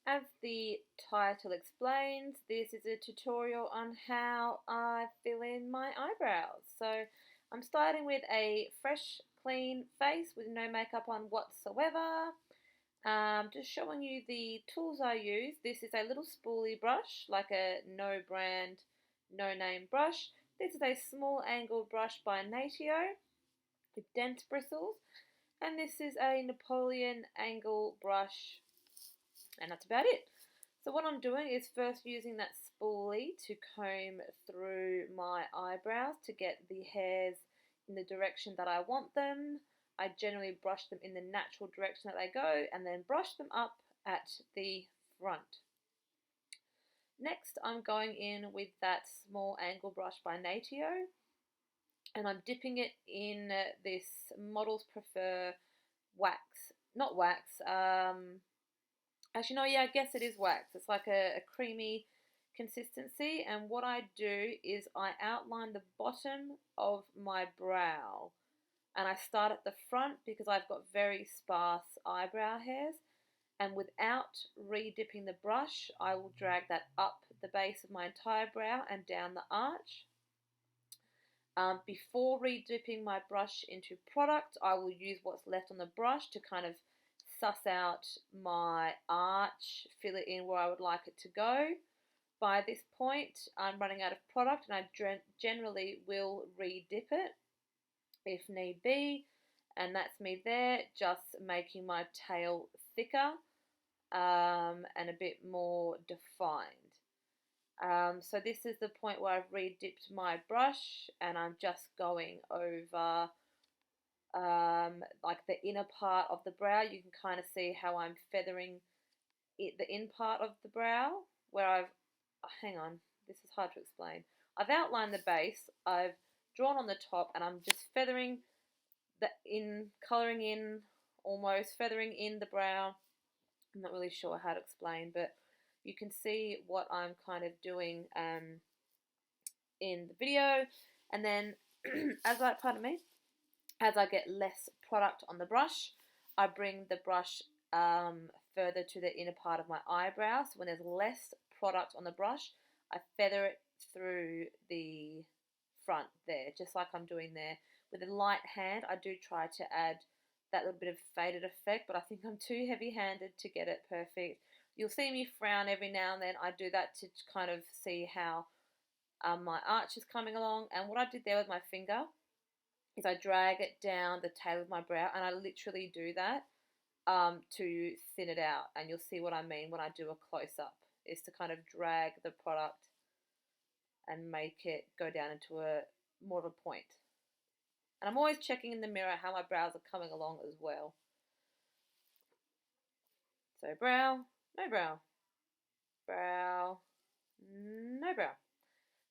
As the title explains, this is a tutorial on how I fill in my eyebrows. So I'm starting with a fresh, clean face with no makeup on whatsoever. Just showing you the tools I use. This is a little spoolie brush, like a no brand, no name brush. This is a small angled brush by Natio with dense bristles. And this is a Napoleon angle brush, and that's about it. So what I'm doing is first using that spoolie to comb through my eyebrows to get the hairs in the direction that I want them. I generally brush them in the natural direction that they go and then brush them up at the front. Next, I'm going in with that small angle brush by Natio, and I'm dipping it in this Models Prefer wax. Not wax, actually, no, yeah, I guess it is wax. It's like a creamy consistency. And what I do is I outline the bottom of my brow. And I start at the front because I've got very sparse eyebrow hairs. And without re-dipping the brush, I will drag that up the base of my entire brow and down the arch. Before re-dipping my brush into product, I will use what's left on the brush to kind of suss out my arch, fill it in where I would like it to go. By this point, I'm running out of product, and I generally will re-dip it if need be. And that's me there, just making my tail thicker and a bit more defined. So this is the point where I've re-dipped my brush, and I'm just going over like the inner part of the brow. You can kind of see how I'm feathering the in part of the brow where hang on, this is hard to explain. I've outlined the base, I've drawn on the top, and I'm just feathering colouring in, almost feathering in the brow. I'm not really sure how to explain, but you can see what I'm kind of doing in the video. And then as I get less product on the brush, I bring the brush further to the inner part of my eyebrow. So when there's less product on the brush, I feather it through the front there, just like I'm doing there. With a light hand, I do try to add that little bit of faded effect, but I think I'm too heavy-handed to get it perfect. You'll see me frown every now and then. I do that to kind of see how my arch is coming along. And what I did there with my finger is I drag it down the tail of my brow, and I literally do that to thin it out. And you'll see what I mean when I do a close-up, is to kind of drag the product and make it go down into a more of a point. And I'm always checking in the mirror how my brows are coming along as well. So brow, no brow, brow, no brow.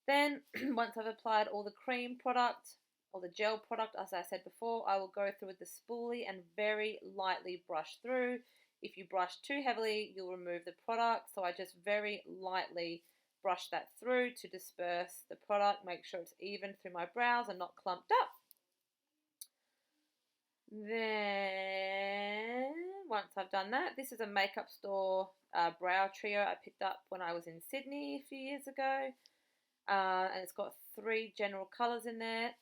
Then once I've applied all the cream product or the gel product, as I said before, I will go through with the spoolie and very lightly brush through. If you brush too heavily, you'll remove the product. So I just very lightly brush that through to disperse the product, make sure it's even through my brows and not clumped up. Then once I've done that, this is a makeup store brow trio I picked up when I was in Sydney a few years ago. And it's got 3 general colours in there.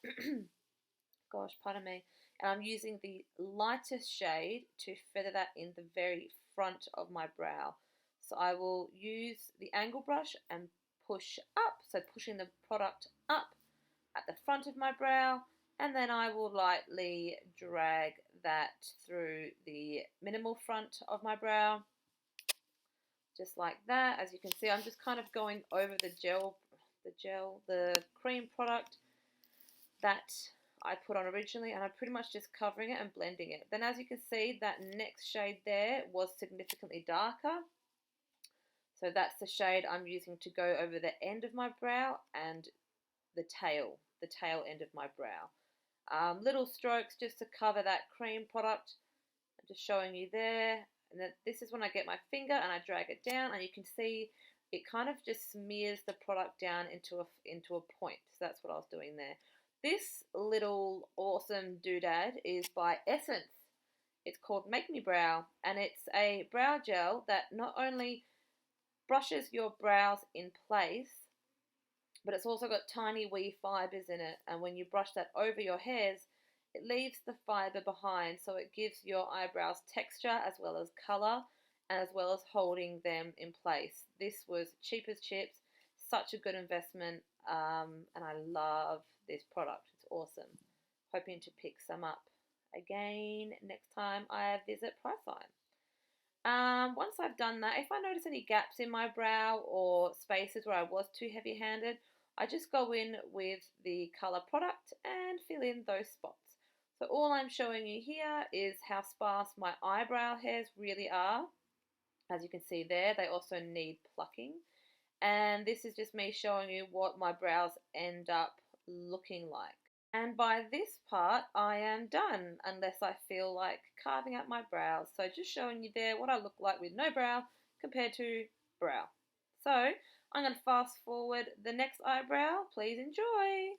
Gosh, pardon me. And I'm using the lightest shade to feather that in the very front of my brow. So I will use the angle brush and push up, so pushing the product up at the front of my brow, and then I will lightly drag that through the minimal front of my brow, just like that. As you can see, I'm just kind of going over the cream product that I put on originally, and I'm pretty much just covering it and blending it. Then as you can see, that next shade there was significantly darker. So that's the shade I'm using to go over the end of my brow and the tail end of my brow. Little strokes just to cover that cream product. I'm just showing you there. And then this is when I get my finger and I drag it down, and you can see it kind of just smears the product down into a point. So that's what I was doing there. This little awesome doodad is by Essence. It's called Make Me Brow, and it's a brow gel that not only brushes your brows in place, but it's also got tiny wee fibers in it, and when you brush that over your hairs, it leaves the fiber behind, so it gives your eyebrows texture as well as color, as well as holding them in place. This was cheap as chips, such a good investment, and I love this product. It's awesome. Hoping to pick some up again next time I visit Priceline. Once I've done that, if I notice any gaps in my brow or spaces where I was too heavy handed, I just go in with the colour product and fill in those spots. So all I'm showing you here is how sparse my eyebrow hairs really are. As you can see there, they also need plucking. And this is just me showing you what my brows end up looking like. And by this part, I am done, unless I feel like carving out my brows. So just showing you there what I look like with no brow compared to brow. So I'm going to fast forward the next eyebrow. Please enjoy.